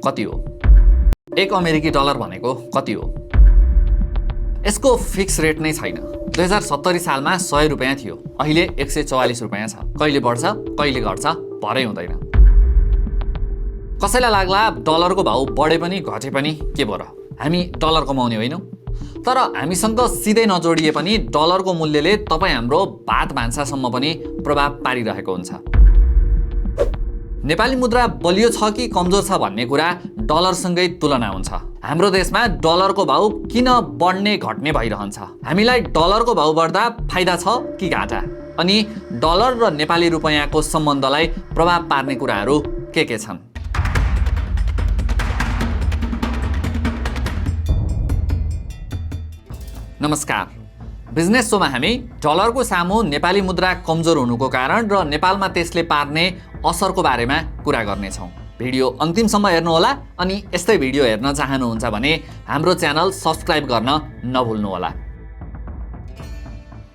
कति हो? 1 अमेरिकी डलर भनेको कति हो? यसको फिक्स रेट नै छैन। 2070 सालमा 100 रुपैयाँ थियो, अहिले 144 रुपैयाँ छ। कहिले बढ्छ कहिले घट्छ भरै हुँदैन। कसैलाई लाग्ला डलरको भाउ बढे पनि घटे पनि के भयो र, हामी डलर कमाउने होइनौँ। तर हामीसँग सिधै नजोडिए पनि डलरको मूल्यले तपाईँ हाम्रो भात भान्सासम्म पनि प्रभाव पारिरहेको हुन्छ। नेपाली मुद्रा बलियो छ कि कमजोर छ भन्ने कुरा डलरसँगै तुलना हुन्छ। हाम्रो देशमा डलरको भाउ किन बढ्ने घट्ने भइरहन्छ? हामीलाई डलरको भाउ बढ्दा फाइदा छ कि घाटा? अनि डलर र नेपाली रुपैयाँको सम्बन्धलाई प्रभाव पार्ने कुराहरू के छन्? नमस्कार। बिजनेस सोमा हामी डलरको सामु नेपाली मुद्रा कमजोर हुनुको कारण र नेपालमा त्यसले पार्ने असरको बारेमा कुरा गर्नेछौँ। भिडियो अन्तिमसम्म हेर्नुहोला अनि यस्तै भिडियो हेर्न चाहनुहुन्छ भने हाम्रो च्यानल सब्स्क्राइब गर्न नभुल्नुहोला।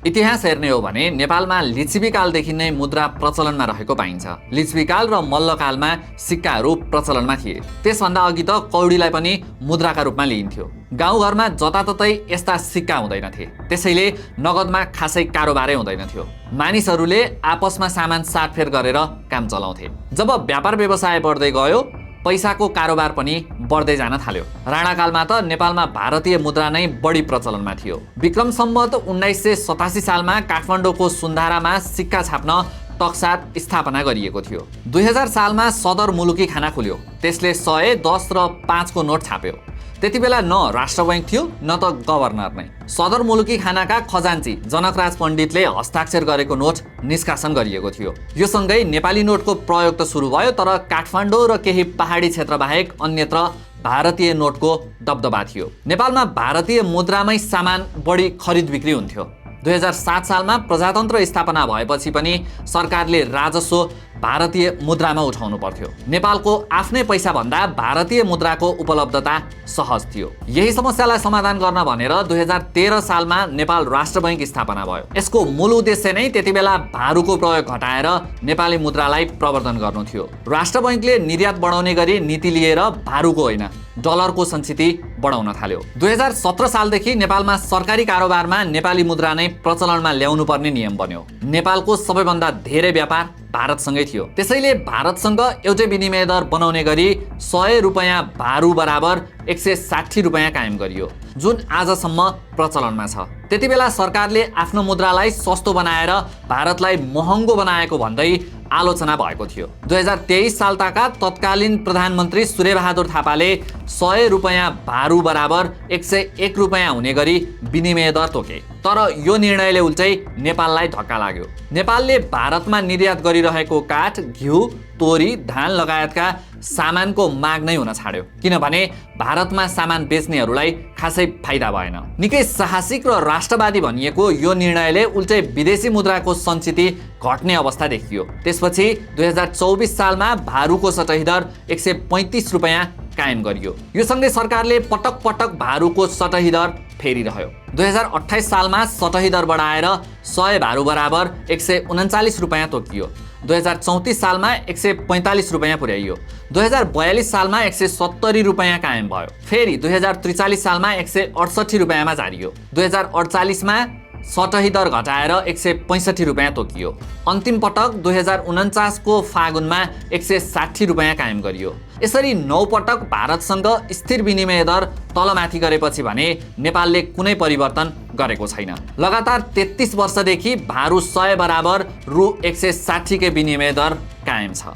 इतिहास हेर्ने हो भने नेपालमा लिच्छवीकालदेखि नै मुद्रा प्रचलनमा रहेको पाइन्छ। लिच्छवीकाल र मल्लकालमा सिक्काहरू प्रचलनमा थिए। त्यसभन्दा अघि त कौडीलाई पनि मुद्राका रूपमा लिइन्थ्यो। गाउँघरमा जताततै यस्ता सिक्का हुँदैनथे, त्यसैले नगदमा खासै कारोबारै हुँदैनथ्यो। मानिसहरूले आपसमा सामान साटफेर गरेर काम चलाउँथे। जब व्यापार व्यवसाय बढ्दै गयो, पैसाको कारोबार पनि बढ्दै जान थाल्यो। राणाकालमा त नेपालमा भारतीय मुद्रा नै बढी प्रचलनमा थियो। विक्रम सम्वत 1987 सालमा काठमाडौँको सुन्धारामा सिक्का छाप्न टक्साद स्थापना गरिएको थियो। 2000 सालमा सदर मुलुकी खाना खुल्यो। त्यसले 100, 10 र 5 को नोट छाप्यो। त्यति बेला न राष्ट्र बैंक थियो न त गभर्नर नै। सदर मुलुकी खानाका खजान्ची जनकराज पण्डितले हस्ताक्षर गरेको नोट निष्कासन गरिएको थियो। यो सँगै नेपाली नोटको प्रयोग त सुरु भयो, तर काठमाडौँ र केही पहाडी क्षेत्र बाहेक अन्यत्र भारतीय नोटको दबदबा थियो। नेपालमा भारतीय मुद्रामै सामान बढी खरिद बिक्री हुन्थ्यो। 2007 सालमा प्रजातन्त्र स्थापना भएपछि पनि सरकारले राजस्व भारतीय मुद्रामा उठाउनु पर्थ्यो। नेपालको आफ्नै पैसा भन्दा भारतीय मुद्राको उपलब्धता सहज थियो। यही समस्यालाई समाधान गर्न भनेर 2013 सालमा नेपाल राष्ट्र बैंक स्थापना भयो। यसको मूल उद्देश्य नै त्यति बेला भारूको प्रयोग घटाएर नेपाली मुद्रालाई प्रवर्धन गर्नु थियो। राष्ट्र बैंकले निर्यात बढाउने गरी नीति लिएर भारूको होइन डलरको सञ्चिति बढाउन थाल्यो। 2017 सालदेखि नेपालमा सरकारी कारोबारमा नेपाली मुद्रा नै प्रचलनमा ल्याउनु पर्ने नियम बन्यो। नेपालको सबैभन्दा धेरै व्यापार भारतसँगै थियो। त्यसैले भारतसँग एउटै विनिमय दर बनाउने गरी 100 रुपैयाँ भारू बराबर 160 रुपैयाँ कायम गरियो, जुन आजसम्म प्रचलनमा छ। त्यति बेला सरकारले आफ्नो मुद्रालाई सस्तो बनाएर भारतलाई महँगो बनाएको भन्दै आलोचना भएको थियो। 2023 सालका तत्कालीन प्रधानमन्त्री सूर्यबहादुर थापाले 100 रुपैयाँ भारू बराबर 101 रुपैयाँ हुने गरी विनिमय दर तोके। तर यो निर्णयले उल्टै नेपाललाई धक्का लाग्यो। नेपालले भारतमा निर्यात गरिरहेको काठ, घिउ, तोरी, धान लगायतका सामानको माग नै हुन छाड्यो, किनभने भारतमा सामान बेच्नेहरूलाई खासै फाइदा भएन। निकै साहसिक र राष्ट्रवादी भनिएको यो निर्णयले उल्टै विदेशी मुद्राको सञ्चिति घट्ने अवस्था देखियो। त्यसपछि 2024 सालमा भारूको सतही दर 135 रुपैयाँ कायम गरियो। यो सँगै सरकारले पटक पटक भारूको सतही दर फेरिरह्यो। 2028 सालमा सतही दर बढाएर 100 भारू बराबर 139 रुपैयाँ तोकियो। 2034 सालमा 145 रुपैयाँ पुर्याइयो। 2042 सालमा 170 रुपैयाँ कायम भयो। फेरि 2043 सालमा 168 रुपैयाँमा झारियो। 2048 मा सतही दर घटाएर 165 रुपैयाँ तोकियो। अन्तिम पटक 2049 को फागुनमा 160 रुपैयाँ कायम गरियो। यसरी 9 पटक भारतसँग स्थिर विनिमय दर तलमाथि गरेपछि भने नेपालले कुनै परिवर्तन गरेको छैन। लगातार 33 वर्षदेखि भारू 100 बराबर रु 160 के विनिमय दर कायम छ।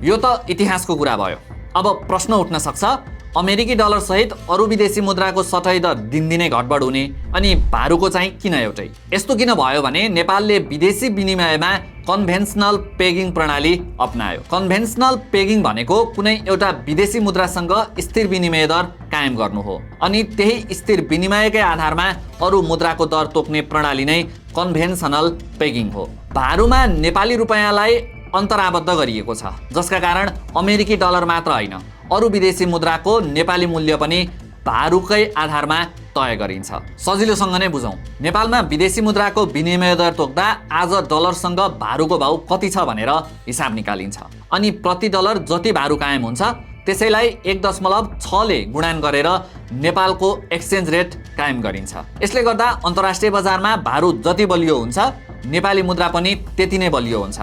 यो त इतिहासको कुरा भयो। अब प्रश्न उठ्न सक्छ, अमेरिकी डलर सहित अरू विदेशी मुद्राको सतही दर दिनदिनै घटबढ हुने अनि भारूको चाहिँ किन एउटै? यस्तो किन भयो भने नेपालले विदेशी विनिमयमा कन्भेन्सनल पेगिङ प्रणाली अपनायो। कन्भेन्सनल पेगिङ भनेको कुनै एउटा विदेशी मुद्रासँग स्थिर विनिमय दर कायम गर्नु हो, अनि त्यही स्थिर विनिमयकै आधारमा अरू मुद्राको दर तोक्ने प्रणाली नै कन्भेन्सनल पेगिङ हो। भारूमा नेपाली रुपैयाँलाई अन्तराबद्ध गरिएको छ, जसका कारण अमेरिकी डलर मात्र होइन अरू विदेशी मुद्राको नेपाली मूल्य पनि भारूकै आधारमा तय गरिन्छ। सजिलोसँग नै बुझौँ। नेपालमा विदेशी मुद्राको विनिमय दर तोक्दा आज डलरसँग भारूको भाउ कति छ भनेर हिसाब निकालिन्छ। अनि प्रति डलर जति भारू कायम हुन्छ त्यसैलाई 1.6 ले गुणन गरेर नेपालको एक्सचेन्ज रेट कायम गरिन्छ। यसले गर्दा अन्तर्राष्ट्रिय बजारमा भारू जति बलियो हुन्छ नेपाली मुद्रा पनि त्यति नै बलियो हुन्छ।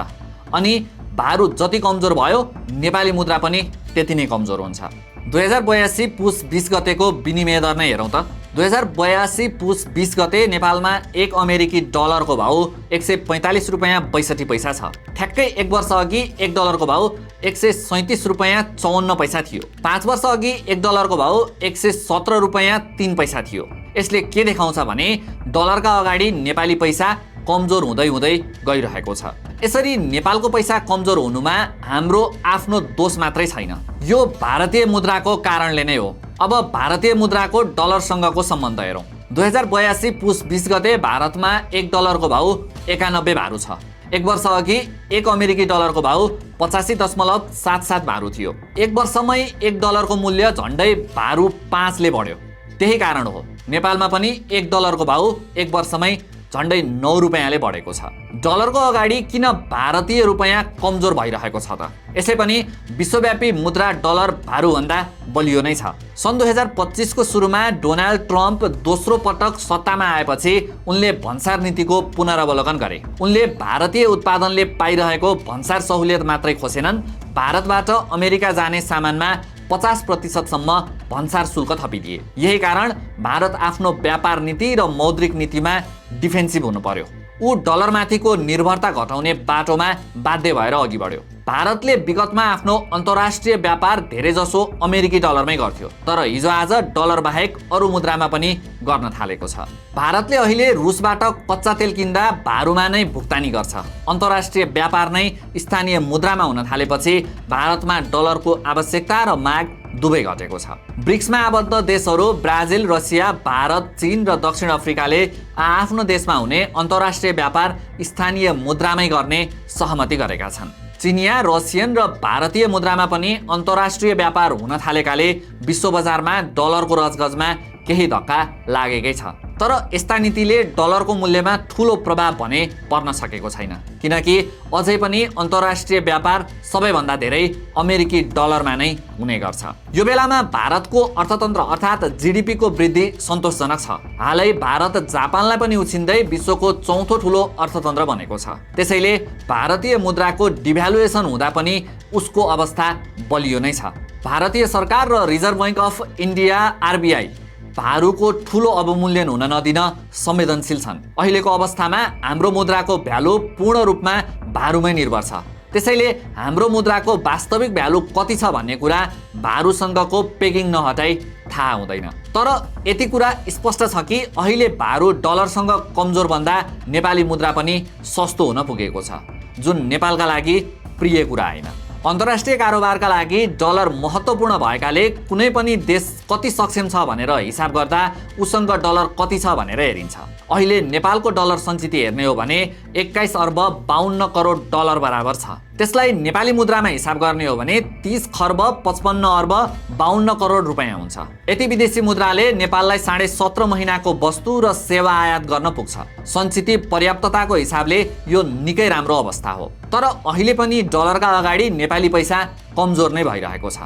अनि भारू जति कमजोर भयो नेपाली मुद्रा पनि त्यति नै कमजोर हुन्छ। 2082 पुस 20 गतेको विनिमय दर नै हेरौँ त। 2082 पुस 20 गते नेपालमा 1 अमेरिकी डलरको भाउ 145 रुपैयाँ 62 पैसा छ। ठ्याक्कै 1 वर्ष अघि 1 डलरको भाउ 137 रुपैयाँ 54 पैसा थियो। 5 वर्ष अघि 1 डलरको भाउ 117 रुपैयाँ 3 पैसा थियो। यसले के देखाउँछ भने डलरका अगाडि नेपाली पैसा कमजोर हुँदै हुँदै गइरहेको छ। यसरी नेपालको पैसा कमजोर हुनुमा हाम्रो आफ्नो दोष मात्रै छैन, यो भारतीय मुद्राको कारणले नै हो। अब भारतीय मुद्राको डलरसँगको सम्बन्ध हेरौँ। 2082 पुस 20 गते भारतमा 1 डलरको भाउ 91 भारू छ। 1 वर्ष अघि 1 अमेरिकी डलरको भाउ 85.77 भारू थियो। 1 वर्षमै 1 डलरको मूल्य झन्डै भारू 5 ले बढ्यो। त्यही कारण हो नेपालमा पनि 1 डलरको भाउ 1 वर्षमै झन्डै 9 रुपैयाँले बढेको छ। डलरको अगाडि किन भारतीय रुपैयाँ कमजोर भइरहेको छ त? यसै पनि विश्वव्यापी मुद्रा डलर भारूभन्दा बलियो नै छ। सन् 2025 को सुरुमा डोनाल्ड ट्रम्प दोस्रो पटक सत्तामा आएपछि उनले भन्सार नीतिको पुनरावलोकन गरे। उनले भारतीय उत्पादनले पाइरहेको भन्सार सहुलियत मात्रै खोसेनन्, भारतबाट अमेरिका जाने सामानमा 50% सम्म भन्सार शुल्क थपिदिए। यही कारण भारत आफ्नो व्यापार नीति र मौद्रिक नीतिमा डिफेन्सिभ हुनु पर्यो। ऊ डलरमाथिको निर्भरता घटाउने बाटोमा बाध्य भएर अघि बढ्यो। भारतले विगतमा आफ्नो अन्तर्राष्ट्रिय व्यापार धेरैजसो अमेरिकी डलरमै गर्थ्यो, तर हिजो आज डलर बाहेक अरू मुद्रामा पनि गर्न थालेको छ। भारतले अहिले रुसबाट कच्चा तेल किन्दा भारूमा नै भुक्तानी गर्छ। अन्तर्राष्ट्रिय व्यापार नै स्थानीय मुद्रामा हुन थालेपछि भारतमा डलरको आवश्यकता र माग दुवै घटेको छ। ब्रिक्समा आबद्ध देशहरू ब्राजिल, रसिया, भारत, चीन र दक्षिण अफ्रिकाले आफ्नो देशमा हुने अन्तर्राष्ट्रिय व्यापार स्थानीय मुद्रामै गर्ने सहमति गरेका छन्। चिनिया, रसियन र भारतीय मुद्रामा पनि अन्तर्राष्ट्रिय व्यापार हुन थालेकाले विश्व बजारमा डलरको रजगजमा केही धक्का लागेकै छ। तर यस्ता नीतिले डलरको मूल्यमा ठूलो प्रभाव भने पर्न सकेको छैन, किनकि अझै पनि अन्तर्राष्ट्रिय व्यापार सबैभन्दा धेरै अमेरिकी डलरमा नै हुने गर्छ। यो बेलामा भारतको अर्थतन्त्र अर्थात् जीडीपी को वृद्धि सन्तोषजनक छ। हालै भारत जापानलाई पनि उछिन्दै विश्वको चौथो ठूलो अर्थतन्त्र बनेको छ। त्यसैले भारतीय मुद्राको डिभ्यालुएसन हुँदा पनि उसको अवस्था बलियो नै छ। भारतीय सरकार र reserve bank of India RBI भारूको ठूलो अवमूल्यन हुन नदिन संवेदनशील छन्। अहिलेको अवस्थामा हाम्रो मुद्राको भ्यालु पूर्ण रूपमा भारूमै निर्भर छ। त्यसैले हाम्रो मुद्राको वास्तविक भ्यालु कति छ भन्ने कुरा भारूसँगको पेगिङ नहटाई थाहा हुँदैन। तर यति कुरा स्पष्ट छ कि अहिले भारू डलरसँग कमजोर भन्दा नेपाली मुद्रा पनि सस्तो हुन पुगेको छ, जुन नेपालका लागि प्रिय कुरा होइन। अन्तर्राष्ट्रिय कारोबारका लागि डलर महत्त्वपूर्ण भएकाले कुनै पनि देश कति सक्षम छ भनेर हिसाब गर्दा उसँग डलर कति छ भनेर हेरिन्छ। अहिले नेपालको डलर सञ्चित हेर्ने हो भने 21 अर्ब 52 करोड डलर बराबर छ। त्यसलाई नेपाली मुद्रामा हिसाब गर्ने हो भने 30 खर्ब 55 अर्ब 52 करोड रुपैयाँ हुन्छ। यति विदेशी मुद्राले नेपाललाई 17.5 महिनाको वस्तु र सेवा आयात गर्न पुग्छ। सञ्चित पर्याप्तताको हिसाबले यो निकै राम्रो अवस्था हो। तर अहिले पनि डलरका अगाडि नेपाली पैसा कमजोर नै भइरहेको छ।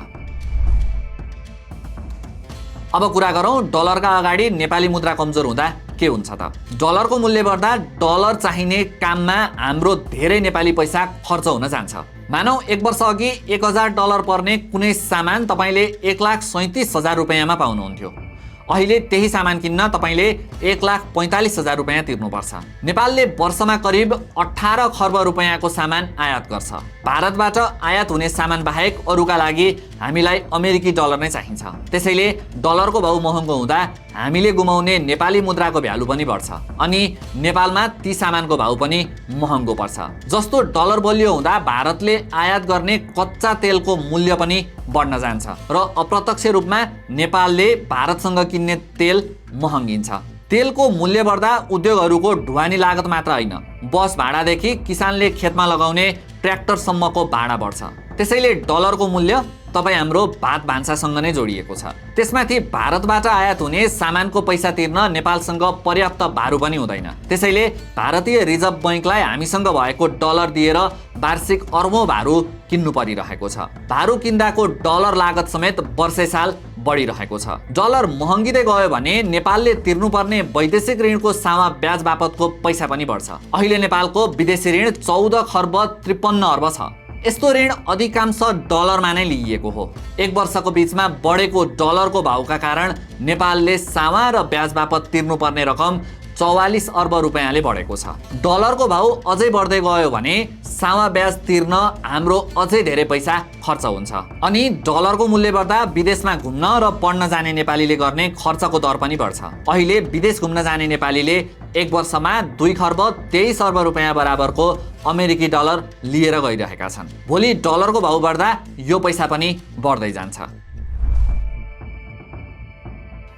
अब कुरा गरौँ डलरका अगाडि नेपाली मुद्रा कमजोर हुँदा के हुन्छ त? डलरको मूल्य बढ्दा डलर चाहिने काममा हाम्रो धेरै नेपाली पैसा खर्च हुन जान्छ। मानौ 1 वर्ष अघि 1000 डलर पर्ने कुनै सामान तपाईले 1,37,000 रुपैयाँमा पाउनुहुन्थ्यो। अहिले त्यही सामान किन्न तपाईले 1,45,000 रुपैयाँ तिर्नुपर्छ। नेपालले वर्षमा करिब 18 खर्ब रुपैयाँको सामान आयात गर्छ। भारतबाट आयात हुने सामान बाहेक अरूका लागि हामीलाई अमेरिकी डलर नै चाहिन्छ। त्यसैले डलरको भाउ महँगो हुँदा हामीले गुमाउने नेपाली मुद्राको भ्यालु पनि बढ्छ अनि नेपालमा ती सामानको भाउ पनि महँगो पर्छ। जस्तो डलर बलियो हुँदा भारतले आयात गर्ने कच्चा तेलको मूल्य पनि बढ्न जान्छ र अप्रत्यक्ष रूपमा नेपालले भारतसँग किन्ने तेल महँगिन्छ। तेलको मूल्य बढ्दा उद्योगहरूको ढुवानी लागत मात्र होइन, बस भाडादेखि किसानले खेतमा लगाउने ट्र्याक्टरसम्मको भाडा बढ्छ। त्यसैले डलरको मूल्य तपाईँ हाम्रो भात भान्सासँग नै जोडिएको छ। त्यसमाथि भारतबाट आयात हुने सामानको पैसा तिर्न नेपालसँग पर्याप्त भारू पनि हुँदैन। त्यसैले भारतीय रिजर्भ बैंकलाई हामीसँग भएको डलर दिएर वार्षिक अर्बौं भारू किन्नु परिरहेको छ। भारू किन्दाको डलर लागत समेत वर्षै साल बढिरहेको छ। डलर महँगिँदै गयो भने नेपालले तिर्नुपर्ने वैदेशिक ऋणको सामा ब्याज बापतको पैसा पनि बढ्छ। अहिले नेपालको विदेशी ऋण 14 खर्ब 53 अर्ब छ। यस्तो ऋण अधिकांश डलरमा नै लिइएको हो। एक वर्षको बीचमा बढेको डलरको भाउका कारण नेपालले सामा र ब्याज बापत तिर्नुपर्ने रकम 44 अर्ब रुपैयाँले बढेको छ। डलरको भाउ अझै बढ्दै गयो भने सामा ब्याज तिर्न हाम्रो अझै धेरै पैसा खर्च हुन्छ। अनि डलरको मूल्य बढ्दा विदेशमा घुम्न र पढ्न जाने नेपालीले गर्ने खर्चको दर पनि बढ्छ। अहिले विदेश घुम्न जाने नेपालीले एक वर्षमा 2 खर्ब 23 अर्ब रुपैयाँ बराबरको अमेरिकी डलर लिएर गइरहेका छन्। भोलि डलरको भाउ बढ्दा यो पैसा पनि बढ्दै जान्छ।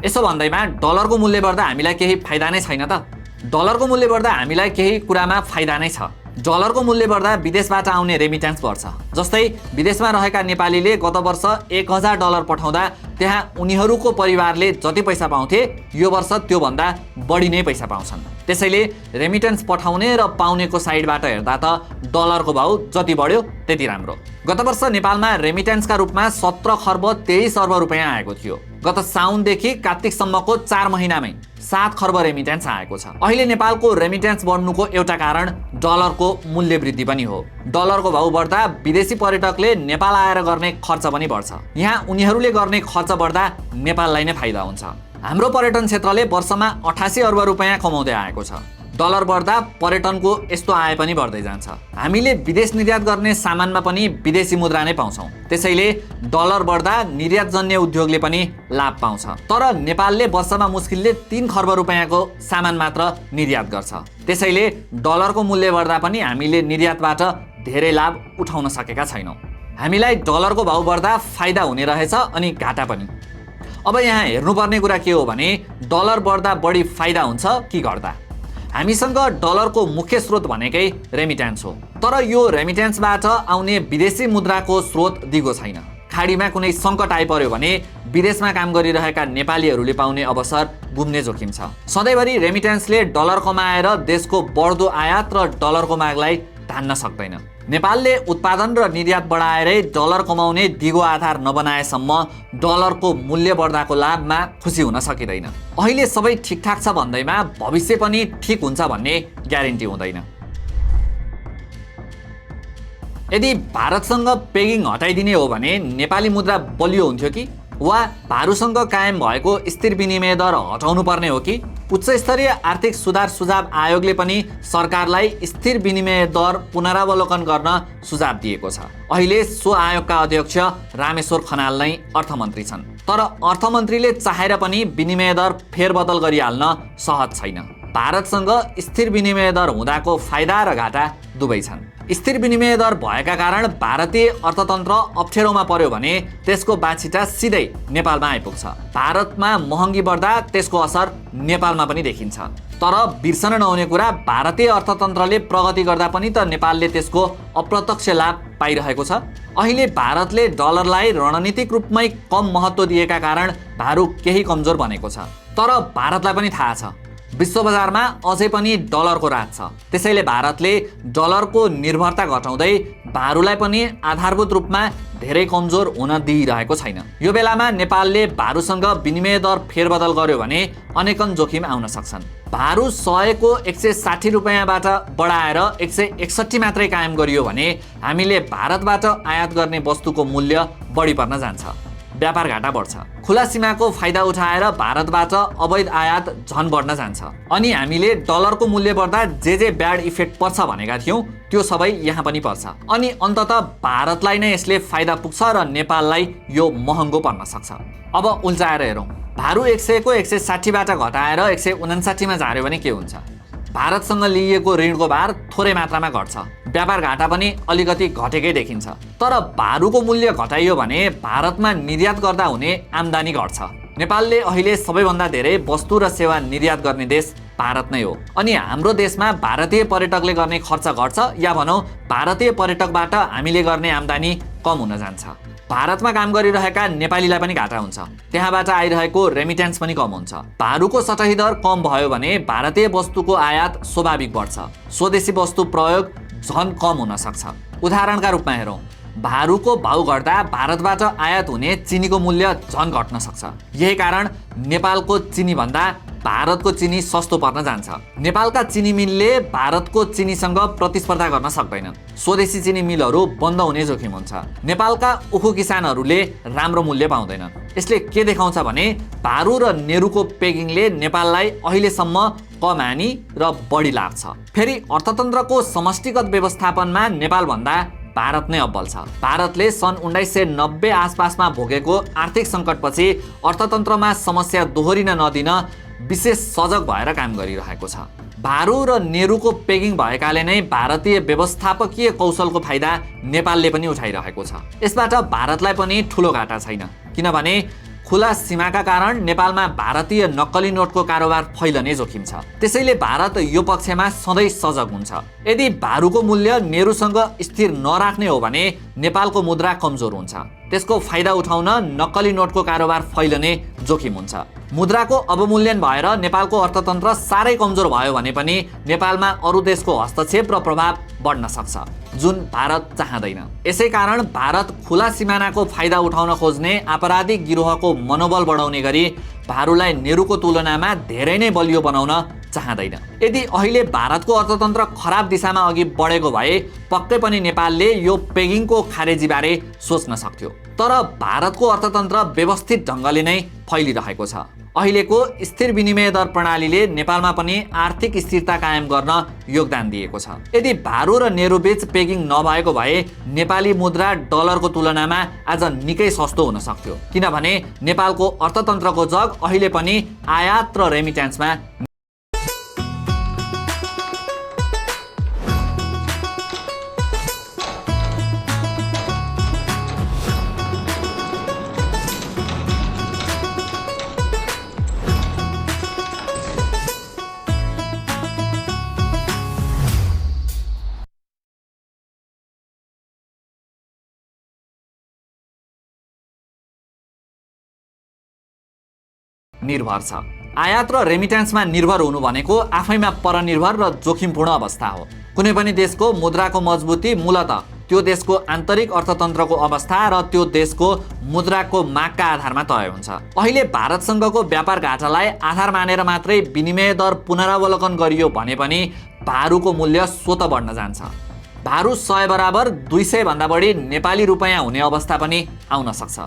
यसो भन्दैमा डलरको मूल्य बढ्दा हामीलाई केही फाइदा नै छैन त? डलरको मूल्य बढ्दा हामीलाई केही कुरामा फाइदा नै छ। डलरको मूल्य बढ्दा विदेशबाट आउने रेमिट्यान्स बढ्छ। जस्तै विदेशमा रहेका नेपालीले गत वर्ष 1000 डलर पठाउँदा त्यहाँ उनीहरूको परिवारले जति पैसा पाउँथे यो वर्ष त्यो भन्दा बढी नै पैसा पाउँछन्। त्यसैले रेमिट्यान्स पठाउने र पाउनेको साइडबाट हेर्दा त डलरको भाउ जति बढ्यो त्यति राम्रो। गत वर्ष नेपालमा रेमिट्यान्सका रूपमा 17 खर्ब 23 अर्ब रुपैयाँ आएको थियो। गत साउनदेखि कार्तिकसम्मको 4 महिनामै 7 खर्ब रेमिट्यान्स आएको छ। अहिले नेपालको रेमिट्यान्स बढ्नुको एउटा कारण डलरको मूल्य वृद्धि पनि हो। डलरको भाउ बढ्दा विदेशी पर्यटकले नेपाल आएर गर्ने खर्च पनि बढ्छ। यहाँ उनीहरूले गर्ने खर्च बढ्दा नेपाललाई नै फाइदा हुन्छ। हाम्रो पर्यटन क्षेत्रले वर्षमा 88 अर्ब रुपैयाँ कमाउँदै आएको छ। डलर बढ्दा पर्यटनको यस्तो आय पनि बढ्दै जान्छ। हामीले विदेश निर्यात गर्ने सामानमा पनि विदेशी मुद्रा नै पाउँछौँ। त्यसैले डलर बढ्दा निर्यातजन्य उद्योगले पनि लाभ पाउँछ। तर नेपालले वर्षमा मुस्किलले 3 खर्ब रुपैयाँको सामान मात्र निर्यात गर्छ। त्यसैले डलरको मूल्य बढ्दा पनि हामीले निर्यातबाट धेरै लाभ उठाउन सकेका छैनौँ। हामीलाई डलरको भाउ बढ्दा फाइदा हुने रहेछ अनि घाटा पनि। अब यहाँ हेर्नुपर्ने कुरा के हो भने डलर बढ्दा बढी फाइदा हुन्छ कि घट्दा? हामीसँग डलरको मुख्य स्रोत भनेकै रेमिट्यान्स हो। तर यो रेमिट्यान्सबाट आउने विदेशी मुद्राको स्रोत दिगो छैन। खाडीमा कुनै सङ्कट आइपर्यो भने विदेशमा काम गरिरहेका नेपालीहरूले पाउने अवसर गुम्ने जोखिम छ। सधैँभरि रेमिट्यान्सले डलर कमाएर देशको बढ्दो आयात र डलरको मागलाई धान्न सक्दैन। नेपालले उत्पादन र निर्यात बढाएरै डलर कमाउने दिगो आधार नबनाएसम्म डलरको मूल्य बढ्दाको लाभमा खुसी हुन सकिँदैन। अहिले सबै ठिकठाक छ भन्दैमा भविष्य पनि ठिक हुन्छ भन्ने ग्यारेन्टी हुँदैन। यदि भारतसँग पेगिङ हटाइदिने हो भने नेपाली मुद्रा बलियो हुन्थ्यो कि? वा भारूसँग कायम भएको स्थिर विनिमय दर हटाउनु पर्ने हो कि? उच्च स्तरीय आर्थिक सुधार सुझाव आयोगले पनि सरकारलाई स्थिर विनिमय दर पुनरावलोकन गर्न सुझाव दिएको छ। अहिले सो आयोगका अध्यक्ष रामेश्वर खनाल नै अर्थमन्त्री छन्। तर अर्थमन्त्रीले चाहेर पनि विनिमय दर फेरबदल गरिहाल्न सहज छैन। भारतसँग स्थिर विनिमय दर हुँदाको फाइदा र घाटा दुवै छन्। स्थिर विनिमय दर भएका कारण भारतीय अर्थतन्त्र अप्ठ्यारोमा पर्यो भने त्यसको बाछिटा सिधै नेपालमा आइपुग्छ। भारतमा महँगी बढ्दा त्यसको असर नेपालमा पनि देखिन्छ। तर बिर्सन नहुने कुरा भारतीय अर्थतन्त्रले प्रगति गर्दा पनि त नेपालले त्यसको अप्रत्यक्ष लाभ पाइरहेको छ। अहिले भारतले डलरलाई रणनीतिक रूपमै कम महत्त्व दिएका कारण भारू केही कमजोर बनेको छ। तर भारतलाई पनि थाहा छ विश्व बजारमा अझै पनि डलरको राज छ। त्यसैले भारतले डलरको निर्भरता घटाउँदै भारूलाई पनि आधारभूत रूपमा धेरै कमजोर हुन दिइरहेको छैन। यो बेलामा नेपालले भारूसँग विनिमय दर फेरबदल गर्यो भने अनेकन जोखिम आउन सक्छन्। भारू 100 को 160 रुपैयाँबाट बढाएर 161 मात्रै कायम गरियो भने हामीले भारतबाट आयात गर्ने वस्तुको मूल्य बढी पर्न जान्छ। व्यापार घाटा बढ्छ। खुला सीमाको फाइदा उठाएर भारतबाट अवैध आयात झन बढ्न जान्छ। अनि हामीले डलरको मूल्य बढ्दा जे ब्याड इफेक्ट पर्छ भनेका थियौँ त्यो सबै यहाँ पनि पर्छ। अनि अन्ततः भारतलाई नै यसले फाइदा पुग्छ र नेपाललाई यो महँगो पर्न सक्छ। अब उल्चाएर हेरौँ, भारू 100 को 160 बाट घटाएर 159 मा झार्यो भने के हुन्छ? भारतसँग लिइएको ऋणको भार थोरै मात्रामा घट्छ। व्यापार घाटा पनि अलिकति घटेकै देखिन्छ। तर भारूको मूल्य घटाइयो भने भारतमा निर्यात गर्दा हुने आम्दानी घट्छ। नेपालले अहिले सबैभन्दा धेरै वस्तु र सेवा निर्यात गर्ने देश भारत नै हो। अनि हाम्रो देशमा भारतीय पर्यटकले गर्ने खर्च घट्छ या भनौँ भारतीय पर्यटकबाट हामीले गर्ने आम्दानी कम हुन जान्छ। भारतमा काम गरिरहेका नेपालीलाई पनि घाटा हुन्छ, त्यहाँबाट आइरहेको रेमिटेन्स पनि कम हुन्छ। भारूको सतही दर कम भयो भने भारतीय वस्तुको आयात स्वाभाविक बढ्छ, स्वदेशी वस्तु प्रयोग झन कम हुन सक्छ। उदाहरणका रूपमा हेरौँ, भारूको भाउ घट्दा भारतबाट आयात हुने चिनीको मूल्य झन घट्न सक्छ। यही कारण नेपालको चिनी भन्दा भारतको चिनी सस्तो पर्न जान्छ। नेपालका चिनी मिलले भारतको चिनीसँग प्रतिस्पर्धा गर्न सक्दैन, स्वदेशी चिनी मिलहरू बन्द हुने जोखिम हुन्छ। नेपालका उखु किसानहरूले राम्रो मूल्य पाउँदैनन्। यसले के देखाउँछ भने भारू र नेरुको पेगिङले नेपाललाई अहिलेसम्म कम हानि र बढी लाभ छ। फेरि अर्थतन्त्रको समष्टिगत व्यवस्थापनमा नेपालभन्दा भारत नै अब्बल छ। भारतले सन् 1990 आसपासमा भोगेको आर्थिक सङ्कटपछि अर्थतन्त्रमा समस्या दोहोरिन नदिन विशेष सजग भएर काम गरिरहेको छ। भारू र नेरुको पेगिङ भएकाले नै भारतीय व्यवस्थापकीय कौशलको फाइदा नेपालले पनि उठाइरहेको छ। यसबाट भारतलाई पनि ठुलो घाटा छैन, किनभने खुला सीमाका कारण नेपालमा भारतीय नक्कली नोटको कारोबार फैलने जोखिम छ। त्यसैले भारत यो पक्षमा सधैँ सजग हुन्छ। यदि भारूको मूल्य नेरुसँग स्थिर नराख्ने हो भने नेपालको मुद्रा कमजोर हुन्छ। त्यसको फाइदा उठाउन नक्कली नोटको कारोबार फैलने जोखिम हुन्छ। मुद्राको अवमूल्यन भएर नेपालको अर्थतन्त्र साह्रै कमजोर भयो भने पनि नेपालमा अरू देशको हस्तक्षेप र प्रभाव बढ्न सक्छ, जुन भारत चाहँदैन। यसै कारण भारत खुला सिमानाको फाइदा उठाउन खोज्ने आपराधिक गिरोहको मनोबल बढाउने गरी भारूलाई नेरुको तुलनामा धेरै नै बलियो बनाउन चाहँदैन। यदि अहिले भारतको अर्थतन्त्र खराब दिशामा अघि बढेको भए पक्कै पनि नेपालले यो पेगिङको खारेजीबारे सोच्न सक्थ्यो। तर भारतको अर्थतन्त्र व्यवस्थित ढङ्गले नै फैलिरहेको छ। अहिलेको स्थिर विनिमय दर प्रणालीले नेपालमा पनि आर्थिक स्थिरता कायम गर्न योगदान दिएको छ। यदि भारू र नेरु बीच पेगिङ नभएको भए नेपाली मुद्रा डलरको तुलनामा आज निकै सस्तो हुन सक्थ्यो, किनभने नेपालको अर्थतन्त्रको जग अहिले पनि आयात र रेमिटेन्समा निर्भर छ। आयात र रेमिटेन्समा निर्भर हुनु भनेको आफैमा परनिर्भर र जोखिमपूर्ण अवस्था हो। कुनै पनि देशको मुद्राको मजबुती मूलतः त्यो देशको आन्तरिक अर्थतन्त्रको अवस्था र त्यो देशको मुद्राको मागका आधारमा तय हुन्छ। अहिले भारतसँगको व्यापार घाटालाई आधार मानेर मात्रै विनिमय दर पुनरावलोकन गरियो भने पनि भारूको मूल्य स्वतः बढ्न जान्छ। भारू 100 बराबर 200 भन्दा बढी नेपाली रुपैयाँ हुने अवस्था पनि आउन सक्छ।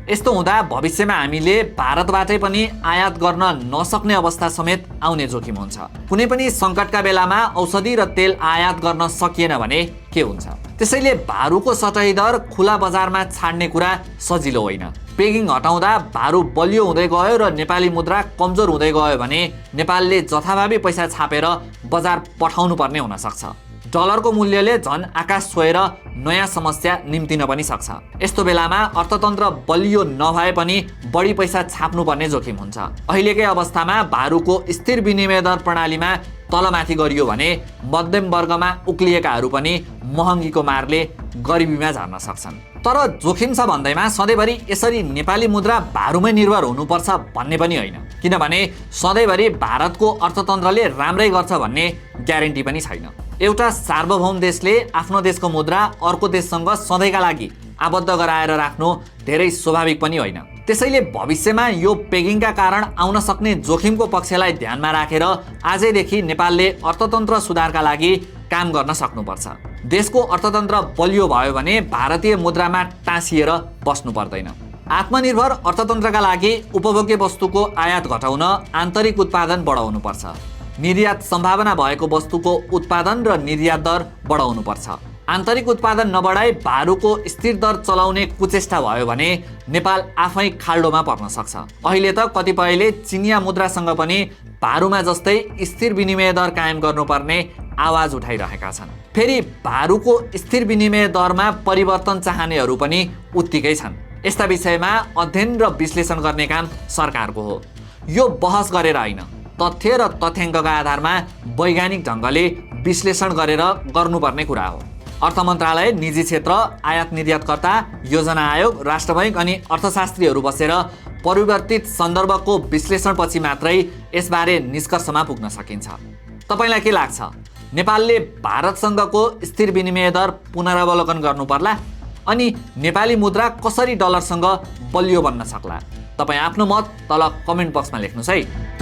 यस्तो हुँदा भविष्यमा हामीले भारतबाटै पनि आयात गर्न नसक्ने अवस्था समेत आउने जोखिम हुन्छ। कुनै पनि सङ्कटका बेलामा औषधि र तेल आयात गर्न सकिएन भने के हुन्छ? त्यसैले भारूको सतही दर खुला बजारमा छाड्ने कुरा सजिलो होइन। पेगिङ हटाउँदा भारू बलियो हुँदै गयो र नेपाली मुद्रा कमजोर हुँदै गयो भने नेपालले जथाभावी पैसा छापेर बजार पठाउनु पर्ने हुन सक्छ। डलरको मूल्यले झन आकाश छोएर नयाँ समस्या निम्तिन पनि सक्छ। यस्तो बेलामा अर्थतन्त्र बलियो नभए पनि बढी पैसा छाप्नुपर्ने जोखिम हुन्छ। अहिलेकै अवस्थामा भारूको स्थिर विनिमय दर प्रणालीमा तलमाथि गरियो भने मध्यम वर्गमा उक्लिएकाहरू पनि महँगीको मारले गरिबीमा झर्न सक्छन्। तर जोखिम छ भन्दैमा सधैँभरि यसरी नेपाली मुद्रा भारूमै निर्भर हुनुपर्छ भन्ने पनि होइन, किनभने सधैँभरि भारतको अर्थतन्त्रले राम्रै गर्छ भन्ने ग्यारेन्टी पनि छैन। एउटा सार्वभौम देशले आफ्नो देशको मुद्रा अर्को देशसँग सधैँका लागि आबद्ध गराएर राख्नु धेरै स्वाभाविक पनि होइन। त्यसैले भविष्यमा यो पेगिङका कारण आउन सक्ने जोखिमको पक्षलाई ध्यानमा राखेर आजैदेखि नेपालले अर्थतन्त्र सुधारका लागि काम गर्न सक्नुपर्छ। देशको अर्थतन्त्र बलियो भयो भने भारतीय मुद्रामा टाँसिएर बस्नु पर्दैन। आत्मनिर्भर अर्थतन्त्रका लागि उपभोग्य वस्तुको आयात घटाउन आन्तरिक उत्पादन बढाउनुपर्छ। निर्यात सम्भावना भएको वस्तुको उत्पादन र निर्यात दर बढाउनुपर्छ। आन्तरिक उत्पादन नबढाई भारूको स्थिर दर चलाउने कुचेष्टा भयो भने नेपाल आफै खाल्डोमा पर्न सक्छ। अहिले त कतिपयले चिनिया मुद्रासँग पनि भारूमा जस्तै स्थिर विनिमय दर कायम गर्नुपर्ने आवाज उठाइरहेका छन्। फेरि भारूको स्थिर विनिमय दरमा परिवर्तन चाहनेहरू पनि उत्तिकै छन्। यस्ता विषयमा अध्ययन र विश्लेषण गर्ने काम सरकारको हो। यो बहस गरेर होइन, तथ्य र तथ्याङ्कका आधारमा वैज्ञानिक ढङ्गले विश्लेषण गरेर गर्नुपर्ने कुरा हो। अर्थ मन्त्रालय, निजी क्षेत्र, आयात निर्यातकर्ता, योजना आयोग, राष्ट्र बैङ्क अनि अर्थशास्त्रीहरू बसेर परिवर्तित सन्दर्भको विश्लेषणपछि मात्रै यसबारे निष्कर्षमा पुग्न सकिन्छ। तपाईँलाई के लाग्छ? नेपालले भारतसँगको स्थिर विनिमय दर पुनरावलोकन गर्नुपर्ला अनि नेपाली मुद्रा कसरी डलरसँग बलियो बन्न सक्ला? तपाईँ आफ्नो मत तल कमेन्ट बक्समा लेख्नुहोस् है।